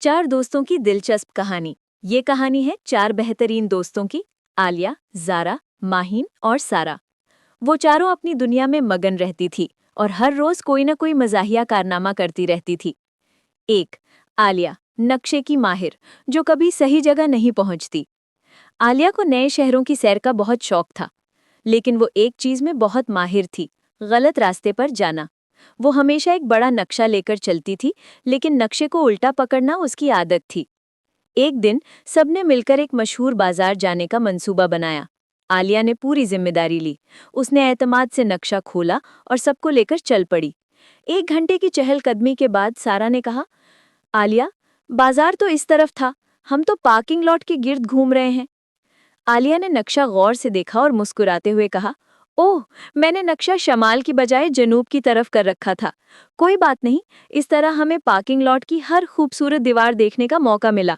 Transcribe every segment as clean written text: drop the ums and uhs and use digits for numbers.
चार दोस्तों की दिलचस्प कहानी। ये कहानी है चार बेहतरीन दोस्तों की, आलिया, ज़ारा, माहीन और सारा। वो चारों अपनी दुनिया में मगन रहती थी और हर रोज कोई न कोई मजाहिया कारनामा करती रहती थी। एक, आलिया, नक्शे की माहिर, जो कभी सही जगह नहीं पहुंचती। आलिया को नए शहरों की सैर का बहुत शौक था, लेकिन वो एक चीज में बहुत माहिर थी, गलत रास्ते पर जाना। वो हमेशा एक बड़ा नक्शा लेकर चलती थी, लेकिन नक्शे को उल्टा पकड़ना उसकी आदत थी। एक दिन सबने मिलकर एक मशहूर बाजार जाने का मंसूबा बनाया। आलिया ने पूरी जिम्मेदारी ली। उसने एतमाद से नक्शा खोला और सबको लेकर चल पड़ी। 1 घंटे की चहलकदमी के बाद सारा ने कहा, आलिया, बाजार तो इस तरफ था, हम तो पार्किंग लॉट के गिर्द घूम रहे हैं। आलिया ने नक्शा गौर से देखा और मुस्कुराते हुए कहा, ओह, मैंने नक्शा शमाल की बजाय जनूब की तरफ कर रखा था। कोई बात नहीं, इस तरह हमें पार्किंग लॉट की हर खूबसूरत दीवार देखने का मौका मिला।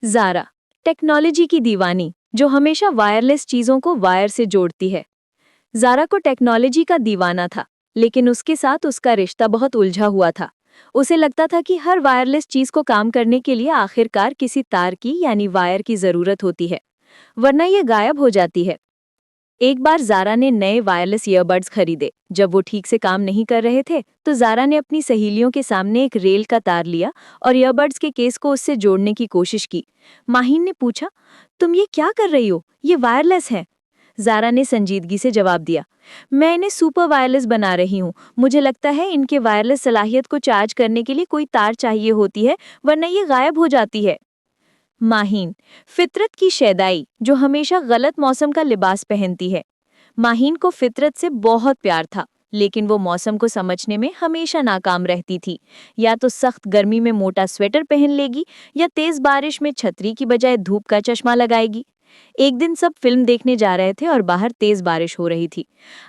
ज़ारा, टेक्नोलॉजी की दीवानी, जो हमेशा वायरलेस चीज़ों को वायर से जोड़ती है। ज़ारा को टेक्नोलॉजी का दीवाना था, लेकिन उसके साथ उसका रिश्ता बहुत उलझा हुआ था। उसे लगता था कि हर वायरलेस चीज़ को काम करने के लिए आखिरकार किसी तार की यानी वायर की ज़रूरत होती है, वरना ये गायब हो जाती है। एक बार ज़ारा ने नए वायरलेस ईयरबड्स खरीदे। जब वो ठीक से काम नहीं कर रहे थे, तो ज़ारा ने अपनी सहेलियों के सामने एक रेल का तार लिया और ईयरबड्स के केस को उससे जोड़ने की कोशिश की। माहीन ने पूछा, तुम ये क्या कर रही हो? ये वायरलेस है। ज़ारा ने संजीदगी से जवाब दिया, मैं इन्हें सुपर वायरलेस बना रही हूँ। मुझे लगता है इनके वायरलेस सलाहियत को चार्ज करने के लिए कोई तार चाहिए होती है, वरना ये गायब हो जाती है। माहीन, फितरत की शैदाई, जो हमेशा गलत मौसम का लिबास पहनती है। माहीन को फितरत से बहुत प्यार था, लेकिन वो मौसम को समझने में हमेशा नाकाम रहती थी। या तो सख्त गर्मी में मोटा स्वेटर पहन लेगी, या तेज बारिश में छतरी की बजाय धूप का चश्मा लगाएगी। एक दिन सब फिल्म देखने जा रहे थे और बाहर तेज बारिश हो रही थी।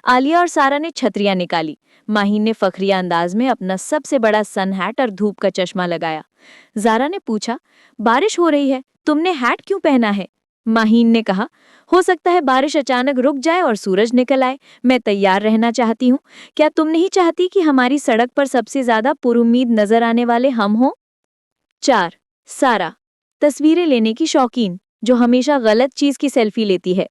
आलिया और सारा ने छतरियां निकाली। माहीन ने फखरिया अंदाज में अपना सबसे बड़ा सन हैट और धूप का चश्मा लगाया। ज़ारा ने पूछा, बारिश हो रही है, तुमने हैट क्यों पहना है? माहीन ने कहा, हो सकता है बारिश अचानक रुक जाए और सूरज निकल आए। मैं तैयार रहना चाहती हूँ। क्या तुम नहीं चाहती कि हमारी सड़क पर सबसे ज्यादा पुरुम्मीद नजर आने वाले हम हों? 4, सारा, तस्वीरें लेने की शौकीन, जो हमेशा गलत चीज की सेल्फी लेती है।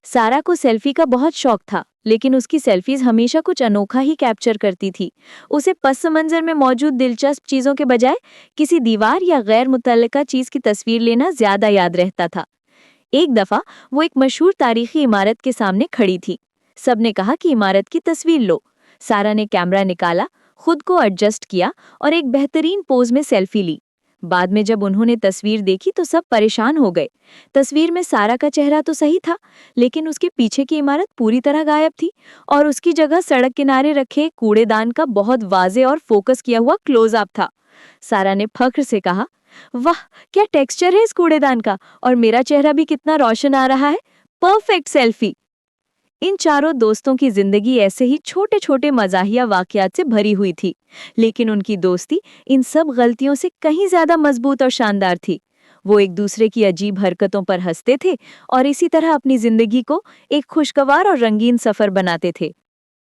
सारा को सेल्फी का बहुत शौक था, लेकिन उसकी सेल्फीज हमेशा कुछ अनोखा ही कैप्चर करती थी। उसे पस मंजर में मौजूद दिलचस्प चीजों के बजाय किसी दीवार या गैर मुतल्लिका चीज की तस्वीर लेना ज्यादा याद रहता था। एक दफा वो एक मशहूर तारीखी इमारत के सामने खड़ी थी। सबने कहा कि इमारत की तस्वीर लो। सारा ने कैमरा निकाला, खुद को एडजस्ट किया और एक बेहतरीन पोज में सेल्फी ली। बाद में जब उन्होंने तस्वीर देखी तो सब परेशान हो गए। तस्वीर में सारा का चेहरा तो सही था, लेकिन उसके पीछे की इमारत पूरी तरह गायब थी और उसकी जगह सड़क किनारे रखे कूड़ेदान का बहुत वाजे और फोकस किया हुआ क्लोजअप था। सारा ने फख्र से कहा, वाह, क्या टेक्सचर है इस कूड़ेदान का, और मेरा चेहरा भी कितना रोशन आ रहा है। Perfect selfie. इन चारों दोस्तों की जिंदगी ऐसे ही छोटे छोटे मजाहिया वाकयात से भरी हुई थी, लेकिन उनकी दोस्ती इन सब गलतियों से कहीं ज्यादा मजबूत और शानदार थी। वो एक दूसरे की अजीब हरकतों पर हंसते थे और इसी तरह अपनी जिंदगी को एक खुशगवार और रंगीन सफर बनाते थे।